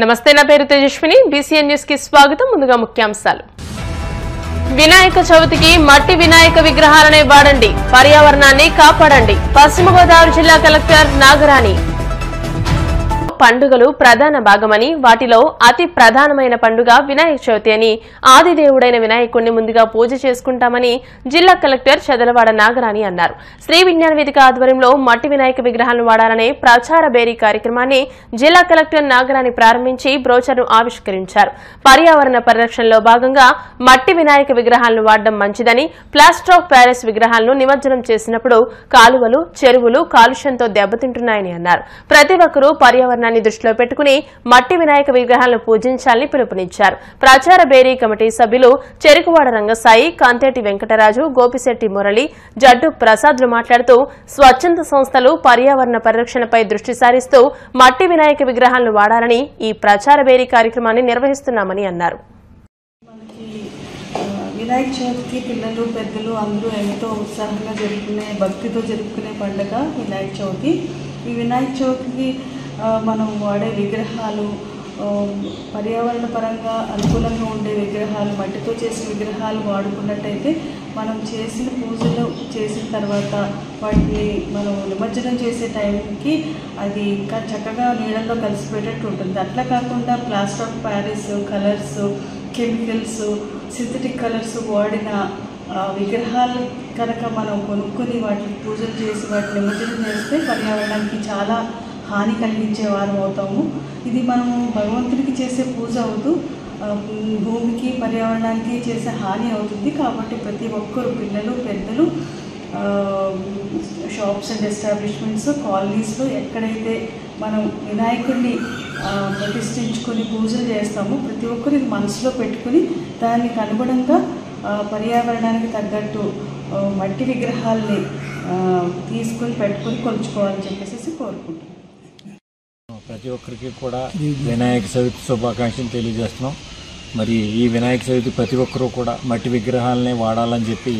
నమస్తే, నా పేరు తేజస్విని. బీసీఎన్ న్యూస్ కి స్వాగతం. ముందుగా ముఖ్యాంశాలు. వినాయక చవితికి మట్టి వినాయక విగ్రహాలనే వాడండి, పర్యావరణాన్ని కాపాడండి. పశ్చిమ గోదావరి జిల్లా కలెక్టర్ నాగరాణి. పండుగలు ప్రధాన భాగమని, వాటిలో అతి ప్రధానమైన పండుగ వినాయక చవితి అని, ఆదిదేవుడైన వినాయకుడిని ముందుగా పూజ చేసుకుంటామని జిల్లా కలెక్టర్ చదలవాడ నాగరాణి అన్నారు. శ్రీ విజ్ఞాన వేదిక ఆధ్వర్యంలో మట్టి వినాయక విగ్రహాలను వాడాలనే ప్రచార బేరీ కార్యక్రమాన్ని జిల్లా కలెక్టర్ నాగరాణి ప్రారంభించి బ్రోచర్ను ఆవిష్కరించారు. పర్యావరణ పరిరక్షణలో భాగంగా మట్టి వినాయక విగ్రహాలను వాడడం మంచిదని, ప్లాస్టర్ ఆఫ్ ప్యారిస్ విగ్రహాలను నిమజ్జనం చేసినప్పుడు కాలువలు, చెరువులు కాలుష్యంతో దెబ్బతింటున్నాయని అన్నారు. ప్రతి ఒక్కరూ పర్యావరణ దృష్టిలో పెట్టుకుని మట్టి వినాయక విగ్రహాలను పూజించాలని పిలుపునిచ్చారు. ప్రచార బేరీ కమిటీ సభ్యులు చెరుకువాడ రంగసాయి, కాంతేటి వెంకటరాజు, గోపిశెట్టి మురళి, జడ్డు ప్రసాద్లు మాట్లాడుతూ స్వచ్ఛంద సంస్థలు పర్యావరణ పరిరక్షణపై దృష్టి సారిస్తూ మట్టి వినాయక విగ్రహాలను వాడాలని ఈ ప్రచార బేరీ కార్యక్రమాన్ని నిర్వహిస్తున్నామని అన్నారు. వినాయక చవితికి పిల్లలు పెద్దలు అందరూ ఎంతో ఉత్సాహంగా జరుపుకునే, భక్తితో జరుపుకునే పండుగ వినాయక చవితి. ఈ వినాయక చవితికి మనం వాడే విగ్రహాలు పర్యావరణ పరంగా అనుకూలంగా ఉండే విగ్రహాలు, మట్టితో చేసిన విగ్రహాలు వాడుకున్నట్టయితే మనం చేసిన పూజలు చేసిన తర్వాత వాటిని మనం నిమజ్జనం చేసే టైంకి అది చక్కగా నీళ్ళల్లో కలిసిపోయేటట్టు ఉంటుంది. అట్లా కాకుండా plaster of Paris, colours, chemicals, synthetic colours వాడిన విగ్రహాలు కనుక మనం కొనుక్కొని వాటిని పూజలు చేసి వాటిని నిమజ్జనం చేస్తే పర్యావరణానికి చాలా హాని కలిగించే వారం అవుతాము. ఇది మనము భగవంతుడికి చేసే పూజ అవుతూ భూమికి, పర్యావరణానికి చేసే హాని అవుతుంది. కాబట్టి ప్రతి ఒక్కరు, పిల్లలు పెద్దలు, షాప్స్ అండ్ ఎస్టాబ్లిష్మెంట్స్, కాలనీస్లో ఎక్కడైతే మనం వినాయకుడిని ప్రతిష్ఠించుకొని పూజలు చేస్తామో ప్రతి ఒక్కరు ఇది మనసులో పెట్టుకుని దానికి అనుగుణంగా పర్యావరణానికి తగ్గట్టు మట్టి విగ్రహాలని తీసుకొని పెట్టుకొని కొలుచుకోవాలని చెప్పేసి కోరుకుంటున్నాం. ప్రతి ఒక్కరికి కూడా వినాయక చవితి శుభాకాంక్షలు తెలియజేస్తున్నాం. మరి ఈ వినాయక చవితి ప్రతి ఒక్కరూ కూడా మట్టి విగ్రహాలనే వాడాలని చెప్పి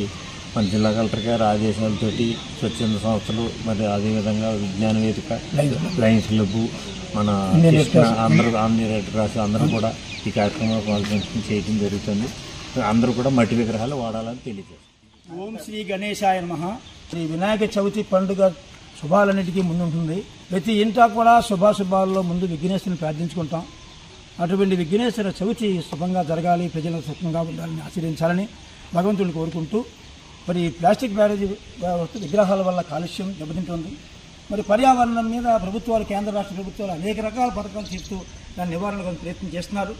మన జిల్లా కలెక్టర్ గారి ఆదేశాలతోటి స్వచ్ఛంద సంస్థలు, మరి అదేవిధంగా విజ్ఞాన వేదిక, లయన్స్ క్లబ్, మన అందరూ అన్ని రెడ్ క్రాస్ అందరూ కూడా ఈ కార్యక్రమంలో పాల్గొని చేయడం జరుగుతుంది. అందరూ కూడా మట్టి విగ్రహాలు వాడాలని తెలియజేస్తారు. ఓం శ్రీ గణేశాయ నమః. శ్రీ వినాయక చవితి పండుగ శుభాలన్నిటికీ ముందుంటుంది. ప్రతి ఇంటా కూడా శుభాశుభాల్లో ముందు విఘ్నేశ్వరుని ప్రార్థించుకుంటాం. అటువంటి విఘ్నేశ్వర చవితి శుభంగా జరగాలి, ప్రజలకు సుఖంగా ఉండాలని ఆశీర్వదించాలని భగవంతుడిని కోరుకుంటూ, మరి ప్లాస్టిక్ బ్యారేజ్ విగ్రహాల వల్ల కాలుష్యం దెబ్బతింటుంది. మరి పర్యావరణం మీద ప్రభుత్వాలు, కేంద్ర రాష్ట్ర ప్రభుత్వాలు అనేక రకాల పథకాలు చేస్తూ దాని నివారణకు ప్రయత్నం చేస్తున్నారు.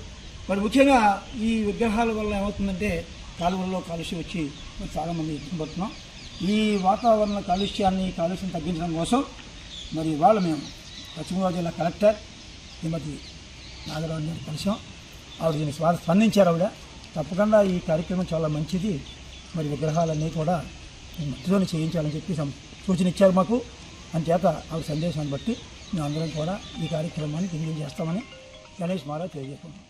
మరి ముఖ్యంగా ఈ విగ్రహాల వల్ల ఏమవుతుందంటే కాలువల్లో కాలుష్యం వచ్చి మరి చాలామంది ఇబ్బంది పడుతున్నాం. ఈ వాతావరణ కాలుష్యం తగ్గించడం కోసం మరి ఇవాళ మేము పశ్చిమ గోదావరి జిల్లా కలెక్టర్ శ్రీమతి నాగరాణి కలిసాం. ఆవిడ దీన్ని స్పందించారు. ఆవిడ తప్పకుండా ఈ కార్యక్రమం చాలా మంచిది, మరి విగ్రహాలన్నీ కూడా మట్టితోనే చేయించాలని చెప్పి సూచన ఇచ్చారు మాకు. అంచేత ఆవిడ సందేశాన్ని బట్టి మేము అందరం కూడా ఈ కార్యక్రమాన్ని దిగ్విజయం చేస్తామని గణేష్ మహారాజ్ తెలియజేస్తున్నాం.